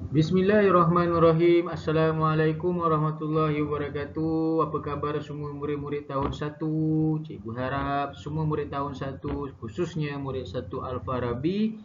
Bismillahirrahmanirrahim. Assalamualaikum warahmatullahi wabarakatuh. Apa khabar semua murid-murid tahun 1? Cikgu harap semua murid tahun 1, khususnya murid 1 Al-Farabi,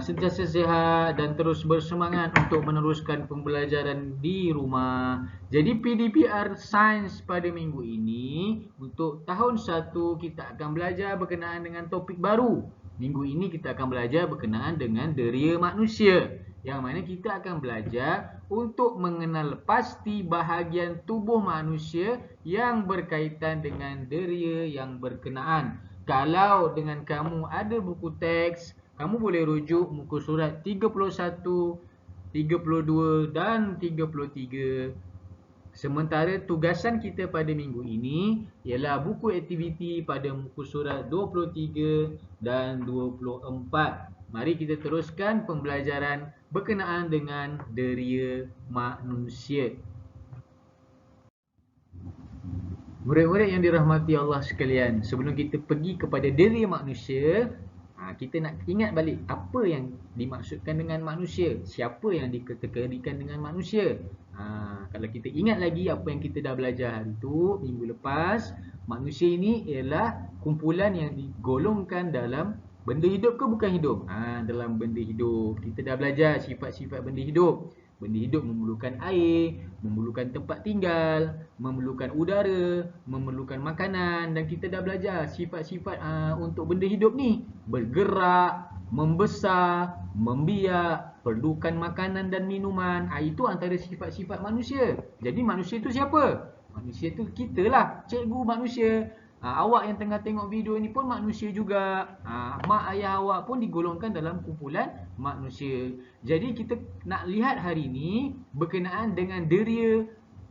sentiasa sihat dan terus bersemangat untuk meneruskan pembelajaran di rumah. Jadi PDPR Sains pada minggu ini untuk tahun 1 kita akan belajar berkenaan dengan topik baru. Minggu ini kita akan belajar berkenaan dengan deria manusia, yang mana kita akan belajar untuk mengenal pasti bahagian tubuh manusia yang berkaitan dengan deria yang berkenaan. Kalau dengan kamu ada buku teks, kamu boleh rujuk muka surat 31, 32 dan 33. Sementara tugasan kita pada minggu ini ialah buku aktiviti pada muka surat 23 dan 24. Mari kita teruskan pembelajaran berkenaan dengan deria manusia. Murid-murid yang dirahmati Allah sekalian, sebelum kita pergi kepada deria manusia, kita nak ingat balik apa yang dimaksudkan dengan manusia, siapa yang dikategorikan dengan manusia. Kalau kita ingat lagi apa yang kita dah belajar hari tu, minggu lepas, manusia ini ialah kumpulan yang digolongkan dalam benda hidup ke bukan hidup? Dalam benda hidup. Kita dah belajar sifat-sifat benda hidup. Benda hidup memerlukan air, memerlukan tempat tinggal, memerlukan udara, memerlukan makanan, dan kita dah belajar sifat-sifat untuk benda hidup ni: bergerak, membesar, membiak, perlukan makanan dan minuman. Itu antara sifat-sifat manusia. Jadi manusia tu siapa? Manusia tu kita lah, cikgu manusia. Awak yang tengah tengok video ni pun manusia juga. Mak ayah awak pun digolongkan dalam kumpulan manusia. Jadi kita nak lihat hari ni berkenaan dengan deria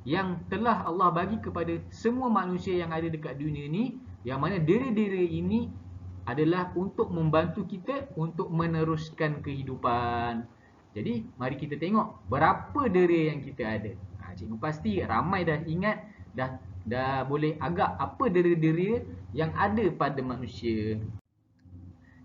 yang telah Allah bagi kepada semua manusia yang ada dekat dunia ni, yang mana deria-deria ini adalah untuk membantu kita untuk meneruskan kehidupan. Jadi mari kita tengok berapa deria yang kita ada. Cikgu pasti ramai dah ingat, dah boleh agak apa deria-deria yang ada pada manusia.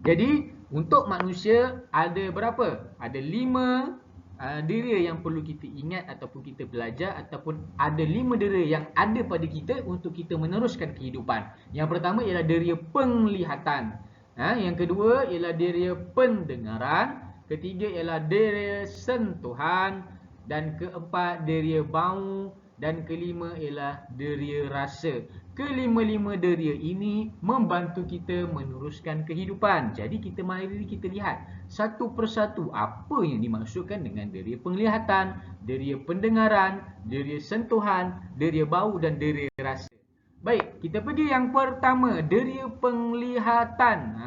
Jadi untuk manusia ada berapa? Ada 5 deria yang perlu kita ingat ataupun kita belajar, ataupun ada 5 deria yang ada pada kita untuk kita meneruskan kehidupan. Yang pertama ialah deria penglihatan. Yang kedua ialah deria pendengaran. Ketiga ialah deria sentuhan. Dan keempat deria bau. Dan kelima ialah deria rasa. Kelima-lima deria ini membantu kita meneruskan kehidupan. Jadi mari kita lihat satu persatu apa yang dimaksudkan dengan deria penglihatan, deria pendengaran, deria sentuhan, deria bau dan deria rasa. Baik, kita pergi yang pertama, deria penglihatan.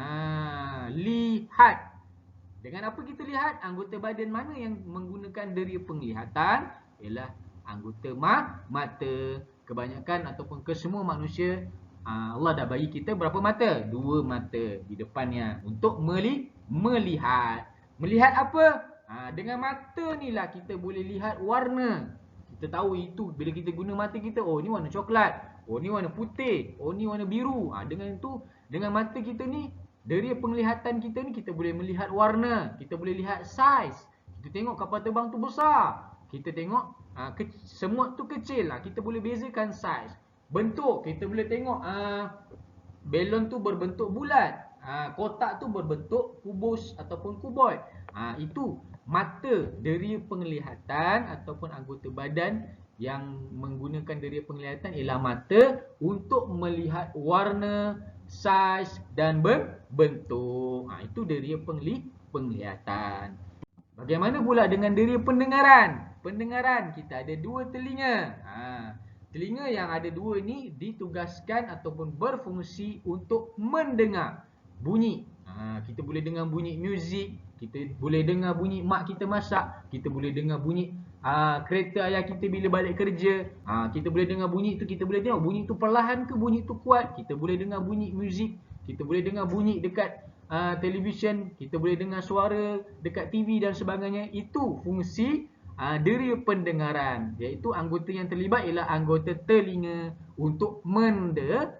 Lihat. Dengan apa kita lihat? Anggota badan mana yang menggunakan deria penglihatan? Ialah anggota mata. Kebanyakan ataupun kesemua manusia, Allah dah bagi kita berapa mata? 2 mata di depannya untuk melihat. Melihat apa? Dengan mata ni lah kita boleh lihat warna. Kita tahu itu bila kita guna mata kita, oh ni warna coklat, oh ni warna putih, oh ni warna biru. Dengan itu, dengan mata kita ni, deria penglihatan kita ni, kita boleh melihat warna, kita boleh lihat saiz. Kita tengok kapal terbang tu besar, kita tengok semut tu kecil, kita boleh bezakan saiz. Bentuk, kita boleh tengok balon tu berbentuk bulat, kotak tu berbentuk kubus ataupun kuboid. Itu mata, deria penglihatan ataupun anggota badan yang menggunakan deria penglihatan ialah mata untuk melihat warna, saiz dan bentuk. Itu deria penglihatan. Bagaimana pula dengan deria pendengaran? Pendengaran, kita ada 2 telinga. Telinga yang ada 2 ni ditugaskan ataupun berfungsi untuk mendengar bunyi. Kita boleh dengar bunyi muzik, kita boleh dengar bunyi mak kita masak, kita boleh dengar bunyi kereta ayah kita bila balik kerja. Kita boleh dengar bunyi tu, kita boleh tengok bunyi tu perlahan ke bunyi tu kuat. Kita boleh dengar bunyi muzik, kita boleh dengar bunyi dekat televisyen, kita boleh dengar suara dekat TV dan sebagainya. Itu fungsi deria pendengaran, iaitu anggota yang terlibat ialah anggota telinga untuk mendengar.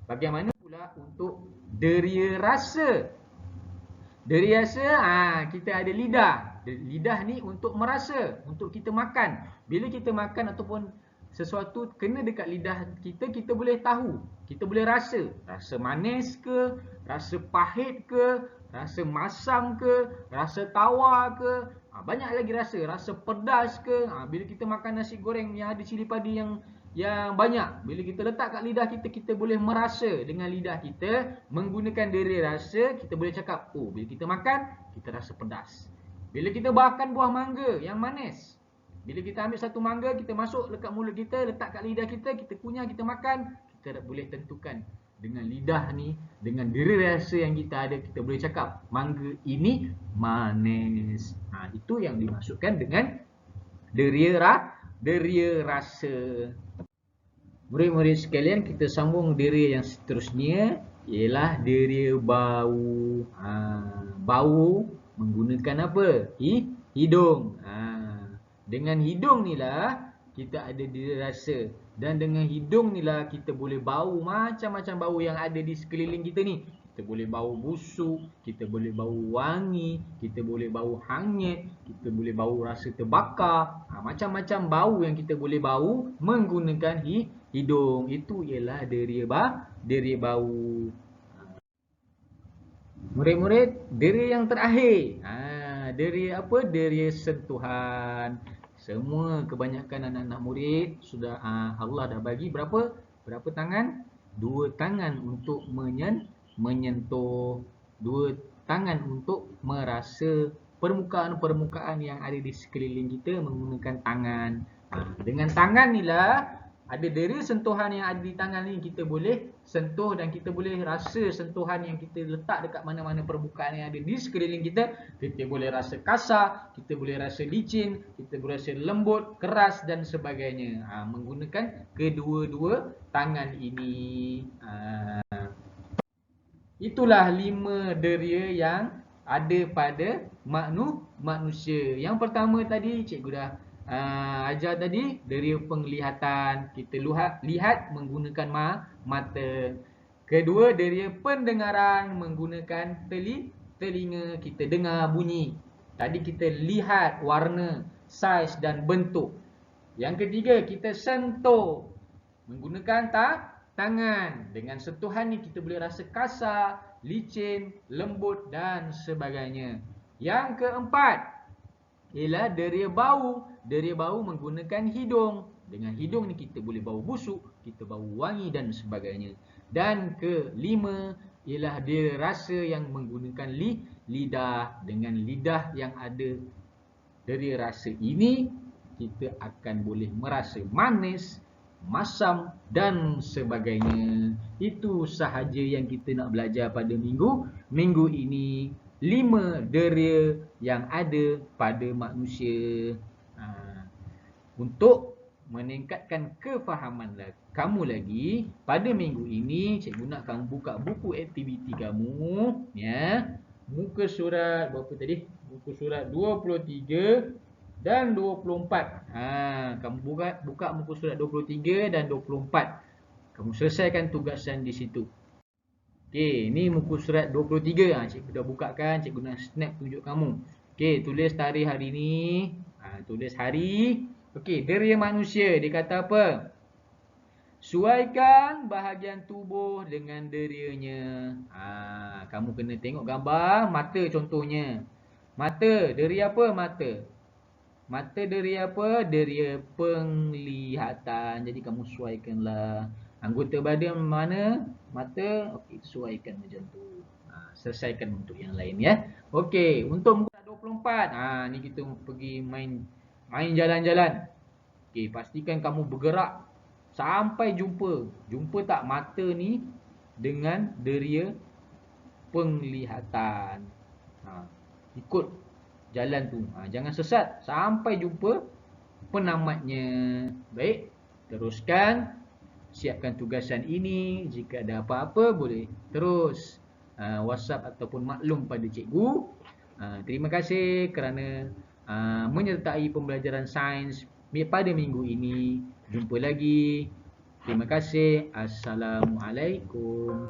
Bagaimana pula untuk deria rasa? Dari rasa, kita ada lidah. Lidah ni untuk merasa, untuk kita makan. Bila kita makan ataupun sesuatu kena dekat lidah kita, kita boleh tahu. Kita boleh rasa. Rasa manis ke, rasa pahit ke, rasa masam ke, rasa tawar ke. Banyak lagi rasa. Rasa pedas ke. Bila kita makan nasi goreng yang ada cili padi yang banyak, bila kita letak kat lidah kita, kita boleh merasa dengan lidah kita menggunakan deri rasa. Kita boleh cakap, oh bila kita makan, kita rasa pedas. Bila kita makan buah mangga yang manis, bila kita ambil satu mangga, kita masuk dekat mulut kita, letak kat lidah kita, kita kunyah, kita makan, kita boleh tentukan dengan lidah ni, dengan deri rasa yang kita ada, kita boleh cakap mangga ini manis. Itu yang dimasukkan dengan deri rasa. Murid-murid sekalian, kita sambung deri yang seterusnya, ialah deri bau. Bau menggunakan apa? Hidung. Dengan hidung ni lah kita ada deri rasa. Dan dengan hidung ni lah kita boleh bau macam-macam bau yang ada di sekeliling kita ni. Kita boleh bau busuk, kita boleh bau wangi, kita boleh bau hanyut, kita boleh bau rasa terbakar. Macam-macam bau yang kita boleh bau menggunakan hidung. Itu ialah deri bau. Murid-murid, deri yang terakhir. Deri apa? Deri sentuhan. Semua kebanyakan anak-anak murid sudah Allah dah bagi berapa tangan? 2 tangan untuk menyentuh, 2 tangan untuk merasa permukaan-permukaan yang ada di sekeliling kita menggunakan tangan. Dengan tangan ni lah, ada deri sentuhan yang ada di tangan ni, kita boleh sentuh dan kita boleh rasa sentuhan yang kita letak dekat mana-mana permukaan yang ada di sekeliling kita. Kita boleh rasa kasar, kita boleh rasa licin, kita boleh rasa lembut, keras dan sebagainya. Menggunakan kedua-dua tangan ini. Itulah 5 deria yang ada pada manusia. Yang pertama tadi cikgu dah ajar tadi, deria penglihatan, kita lihat menggunakan mata. Kedua, deria pendengaran menggunakan telinga, kita dengar bunyi. Tadi kita lihat warna, saiz dan bentuk. Yang ketiga, kita sentuh menggunakan tangan. Dengan sentuhan ni kita boleh rasa kasar, licin, lembut dan sebagainya. Yang keempat ialah deria bau. Deria bau menggunakan hidung. Dengan hidung ni kita boleh bau busuk, kita bau wangi dan sebagainya. Dan kelima ialah deria rasa yang menggunakan lidah. Dengan lidah yang ada deria rasa ini, kita akan boleh merasa manis, masam dan sebagainya. Itu sahaja yang kita nak belajar pada minggu ini. 5 deria yang ada pada manusia. Untuk meningkatkan kefahaman kamu lagi, pada minggu ini cikgu nak kamu buka buku aktiviti kamu, ya. Muka surat berapa tadi? Muka surat 23 dan 24. Kamu buka muka surat 23 dan 24. Kamu selesaikan tugasan di situ. Okey, ni muka surat 23. Cikgu dah bukakan, cikgu nak snap tunjuk kamu. Okey, tulis tarikh hari ni. Tulis hari. Okey, deria manusia dia kata apa? Suaikan bahagian tubuh dengan derianya. Kamu kena tengok gambar mata contohnya. Mata, deria apa mata? Mata deria apa? Deria penglihatan. Jadi kamu sesuaikanlah. Anggota badan mana? Mata. Okey, sesuaikan macam tu. Selesaikan untuk yang lain ya. Okey, untuk muka 24. Ni kita pergi main jalan-jalan. Okey, pastikan kamu bergerak sampai jumpa. Jumpa tak mata ni dengan deria penglihatan. Ikut jalan tu. Jangan sesat sampai jumpa penamatnya. Baik, teruskan. Siapkan tugasan ini. Jika ada apa-apa boleh terus WhatsApp ataupun maklum pada cikgu. Terima kasih kerana menyertai pembelajaran sains pada minggu ini. Jumpa lagi. Terima kasih. Assalamualaikum.